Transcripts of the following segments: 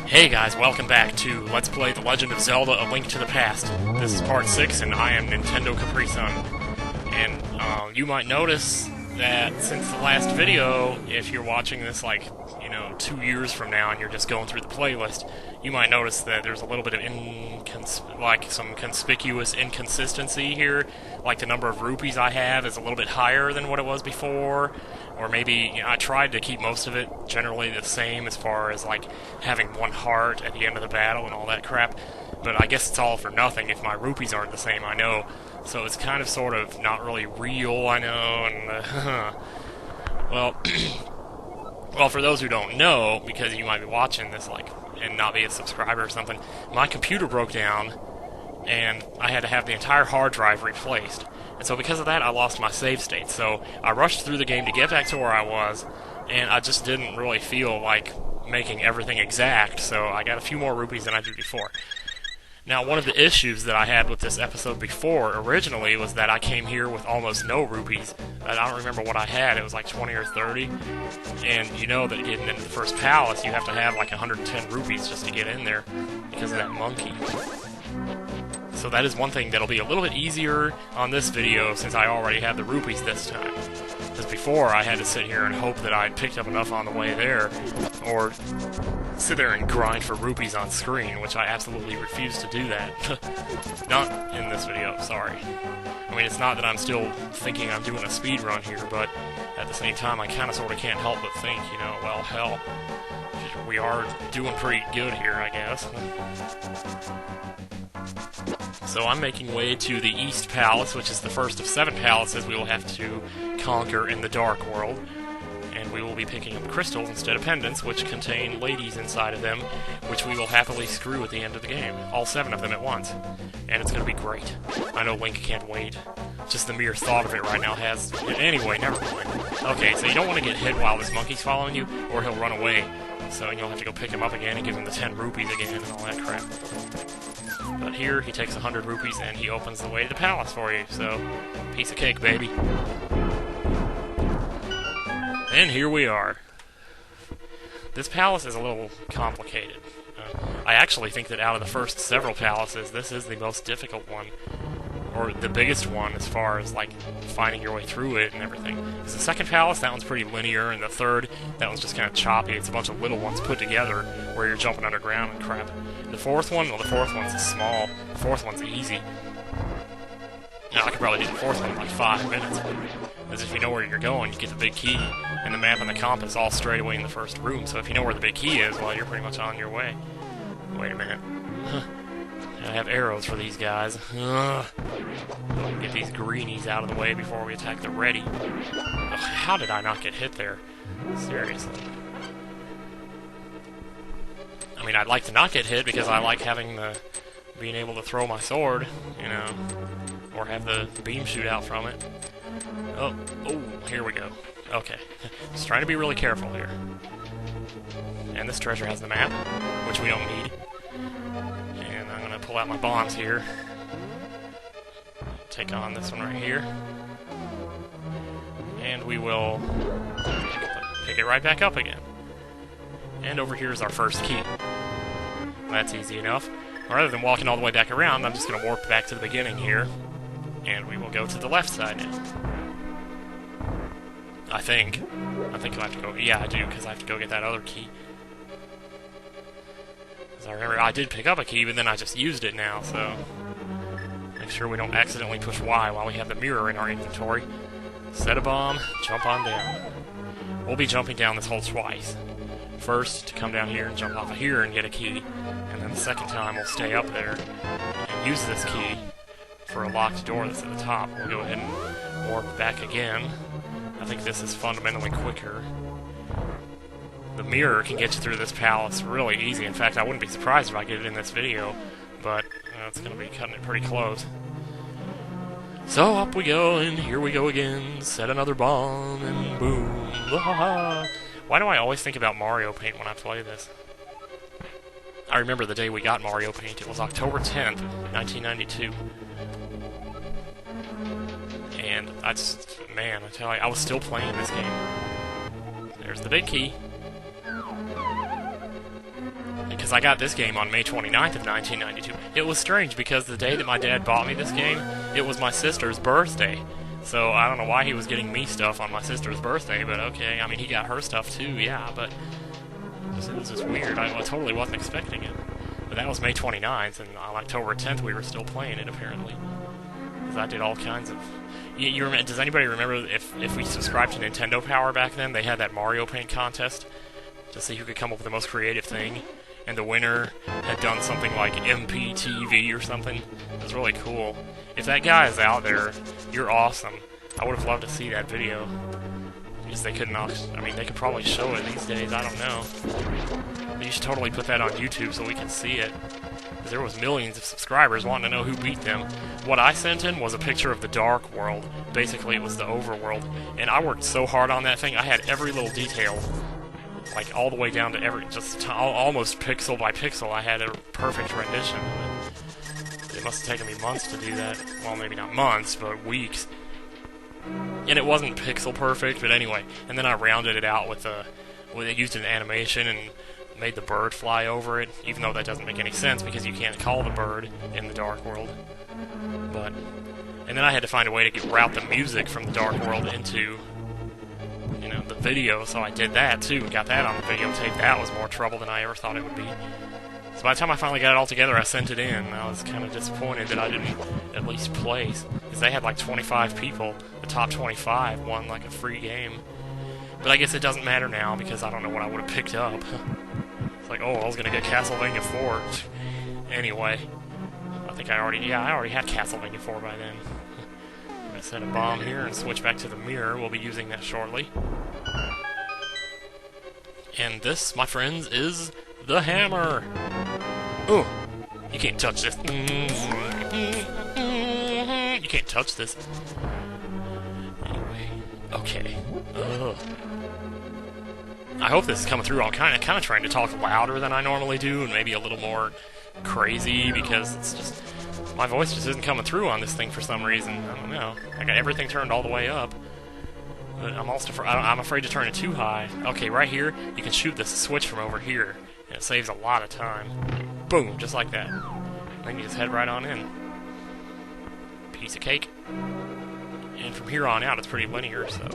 Hey guys, welcome back to Let's Play The Legend of Zelda: A Link to the Past. This is part 6, and I am Nintendo Capri Sun. And you might notice that since the last video, if you're watching this 2 years from now and you're just going through the playlist, you might notice that there's a little bit of some conspicuous inconsistency here. Like the number of rupees I have is a little bit higher than what it was before. Or maybe, I tried to keep most of it generally the same as far as, having one heart at the end of the battle and all that crap. But I guess it's all for nothing if my rupees aren't the same, I know. So it's kind of, sort of, not really real, I know, and, well, for those who don't know, because you might be watching this, and not be a subscriber or something, my computer broke down, and I had to have the entire hard drive replaced. And so because of that, I lost my save state. So I rushed through the game to get back to where I was, and I just didn't really feel like making everything exact, so I got a few more rupees than I did before. Now, one of the issues that I had with this episode before, originally, was that I came here with almost no rupees. I don't remember what I had. It was like 20 or 30. And you know that getting into the first palace, you have to have like 110 rupees just to get in there because of that monkey. So that is one thing that'll be a little bit easier on this video since I already have the rupees this time. Because before, I had to sit here and hope that I'd picked up enough on the way there, or sit there and grind for rupees on screen, which I absolutely refuse to do that. Not in this video, sorry. I mean, it's not that I'm still thinking I'm doing a speed run here, but at the same time, I kind of sort of can't help but think, well, hell, we are doing pretty good here, I guess. So I'm making way to the East Palace, which is the first of 7 palaces we will have to conquer in the Dark World. And we will be picking up crystals instead of pendants, which contain ladies inside of them, which we will happily screw at the end of the game. All 7 of them at once. And it's going to be great. I know Link can't wait. Just the mere thought of it right now has... Anyway, never mind. Okay, so you don't want to get hit while this monkey's following you, or he'll run away. So you'll have to go pick him up again and give him the 10 rupees again and all that crap. But here, he takes 100 rupees and he opens the way to the palace for you, so piece of cake, baby. And here we are. This palace is a little complicated. I actually think that out of the first several palaces, this is the most difficult one. Or the biggest one as far as, finding your way through it and everything. Because the second palace, that one's pretty linear, and the third, that one's just kind of choppy. It's a bunch of little ones put together where you're jumping underground and crap. The fourth one, well, the fourth one's small. The fourth one's easy. Now, I could probably do the fourth one in 5 minutes. Because if you know where you're going, you get the big key, and the map and the compass all straight away in the first room. So if you know where the big key is, well, you're pretty much on your way. Wait a minute. I have arrows for these guys. Get these greenies out of the way before we attack the ready. Ugh, how did I not get hit there? Seriously. I mean, I'd like to not get hit because I like having being able to throw my sword, or have the beam shoot out from it. Oh, here we go. Okay. Just trying to be really careful here. And this treasure has the map, which we don't need. And I'm going to pull out my bombs here. Take on this one right here. And we will pick it right back up again. And over here is our first key. That's easy enough. Rather than walking all the way back around, I'm just going to warp back to the beginning here. And we will go to the left side now. I think I have to go... Yeah, I do, because I have to go get that other key. Because I remember I did pick up a key, but then I just used it now, so... Make sure we don't accidentally push Y while we have the mirror in our inventory. Set a bomb, jump on down. We'll be jumping down this hole twice. First, to come down here and jump off of here and get a key. And then the second time, we'll stay up there and use this key for a locked door that's at the top. We'll go ahead and warp back again. I think this is fundamentally quicker. The mirror can get you through this palace really easy. In fact, I wouldn't be surprised if I get it in this video, but it's going to be cutting it pretty close. So up we go, and here we go again. Set another bomb, and boom. Why do I always think about Mario Paint when I play this? I remember the day we got Mario Paint. It was October 10th, 1992. And I just, man, I tell you, I was still playing this game. There's the big key. because I got this game on May 29th of 1992. It was strange because the day that my dad bought me this game, it was my sister's birthday. So I don't know why he was getting me stuff on my sister's birthday, but okay. I mean, he got her stuff too, yeah, but it was just weird. I totally wasn't expecting it. But that was May 29th, and on October 10th we were still playing it, apparently. Because I did all kinds of... does anybody remember if we subscribed to Nintendo Power back then, they had that Mario Paint contest to see who could come up with the most creative thing, and the winner had done something like MPTV or something. It was really cool. If that guy is out there, you're awesome. I would have loved to see that video. Because they couldn't... I mean, they could probably show it these days, I don't know. But you should totally put that on YouTube so we can see it. Because there was millions of subscribers wanting to know who beat them. What I sent in was a picture of the Dark World. Basically, it was the overworld. And I worked so hard on that thing, I had every little detail. Like, all the way down to almost pixel by pixel, I had a perfect rendition of it. It must have taken me months to do that. Well, maybe not months, but weeks. And it wasn't pixel perfect, but anyway. And then I rounded it out with used an animation and made the bird fly over it, even though that doesn't make any sense because you can't call the bird in the Dark World. But, and then I had to find a way to route the music from the Dark World into, you know, the video, so I did that too, and got that on the videotape. That was more trouble than I ever thought it would be. So by the time I finally got it all together, I sent it in. I was kind of disappointed that I didn't at least place, because they had like 25 people. The top 25 won like a free game. But I guess it doesn't matter now, because I don't know what I would have picked up. It's like, oh, I was going to get Castlevania 4. Anyway, I already had Castlevania 4 by then. I'm going to set a bomb here and switch back to the mirror. We'll be using that shortly. And this, my friends, is the hammer. Ooh, you can't touch this. You can't touch this. Anyway, okay. I hope this is coming through. I'm kind of trying to talk louder than I normally do, and maybe a little more crazy, because it's just... my voice just isn't coming through on this thing for some reason. I don't know. I got everything turned all the way up. But I'm afraid to turn it too high. Okay, right here, you can shoot this switch from over here, and it saves a lot of time. Boom, just like that. Then you just head right on in. Piece of cake. And from here on out, it's pretty linear, so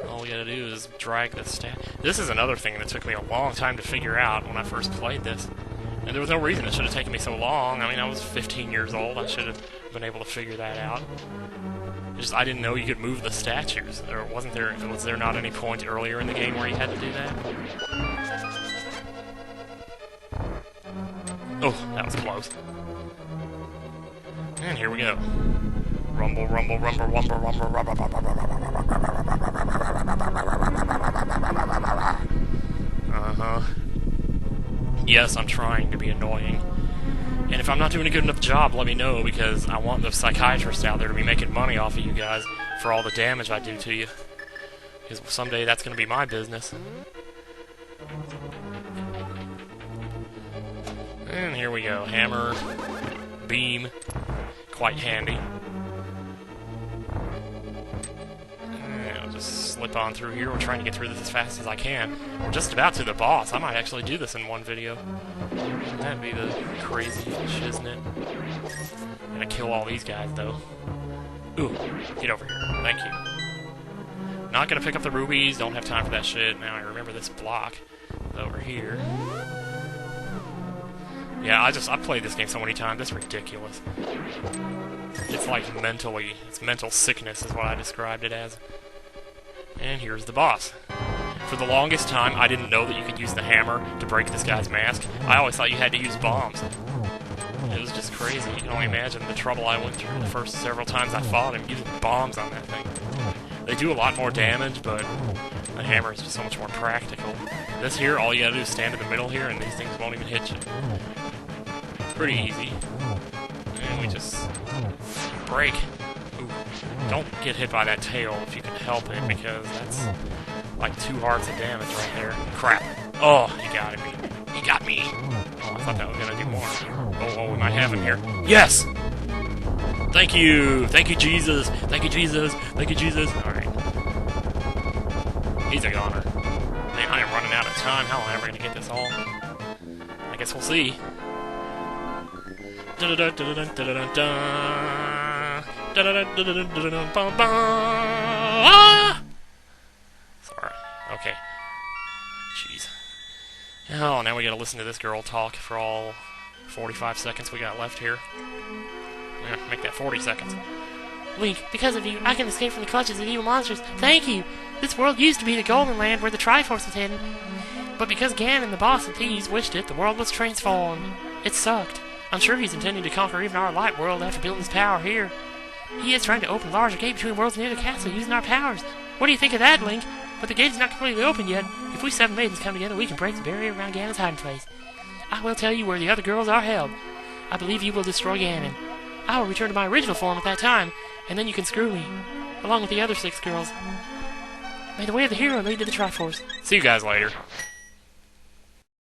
all we gotta do is drag the stat. This is another thing that took me a long time to figure out when I first played this. And there was no reason it should have taken me so long. I mean, I was 15 years old. I should have been able to figure that out. I didn't know you could move the statues. Was there not any point earlier in the game where you had to do that? Oh, that was close. And here we go. Rumble, rumble, rumble, rumble, rumble, rumble, rumble, uh-huh. Yes, I'm trying to be annoying. And if I'm not doing a good enough job, let me know, because I want the psychiatrists out there to be making money off of you guys for all the damage I do to you. Because someday that's going to be my business. And here we go. Hammer, beam, quite handy. And I'll just slip on through here. We're trying to get through this as fast as I can. We're just about to the boss. I might actually do this in one video. That'd be the crazy shiznit. I'm gonna kill all these guys, though. Ooh, get over here. Thank you. Not gonna pick up the rubies. Don't have time for that shit. Now I remember this block over here. Yeah, I've played this game so many times. It's ridiculous. It's like it's mental sickness is what I described it as. And here's the boss. For the longest time, I didn't know that you could use the hammer to break this guy's mask. I always thought you had to use bombs. It was just crazy. You can only imagine the trouble I went through the first several times I fought him using bombs on that thing. They do a lot more damage, but the hammer is just so much more practical. This here, all you gotta do is stand in the middle here, and these things won't even hit you. It's pretty easy. And we just break. Ooh. Don't get hit by that tail if you can help it, because that's like 2 hearts of damage right there. Crap. Oh, he got me. He got me. Oh, I thought that was gonna do more. Oh, we might have him here. Yes! Thank you! Thank you, Jesus! Thank you, Jesus! Thank you, Jesus! Alright. He's a goner. Man, I am running out of time. How am I ever gonna get this all? I guess we'll see. Sorry. Okay. Jeez. Oh, now we gotta listen to this girl talk for all 45 seconds we got left here. Yeah, make that 40 seconds. Link, because of you, I can escape from the clutches of evil monsters. Thank you! This world used to be the Golden Land where the Triforce was hidden. But because Ganon, the boss and thieves wished it, the world was transformed. It sucked. I'm sure he's intending to conquer even our light world after building his power here. He is trying to open a larger gate between worlds near the castle using our powers. What do you think of that, Link? But the gate is not completely open yet. If we 7 maidens come together, we can break the barrier around Ganon's hiding place. I will tell you where the other girls are held. I believe you will destroy Ganon. I will return to my original form at that time, and then you can screw me, along with the other 6 girls. May the way of the hero lead to the Triforce. See you guys later.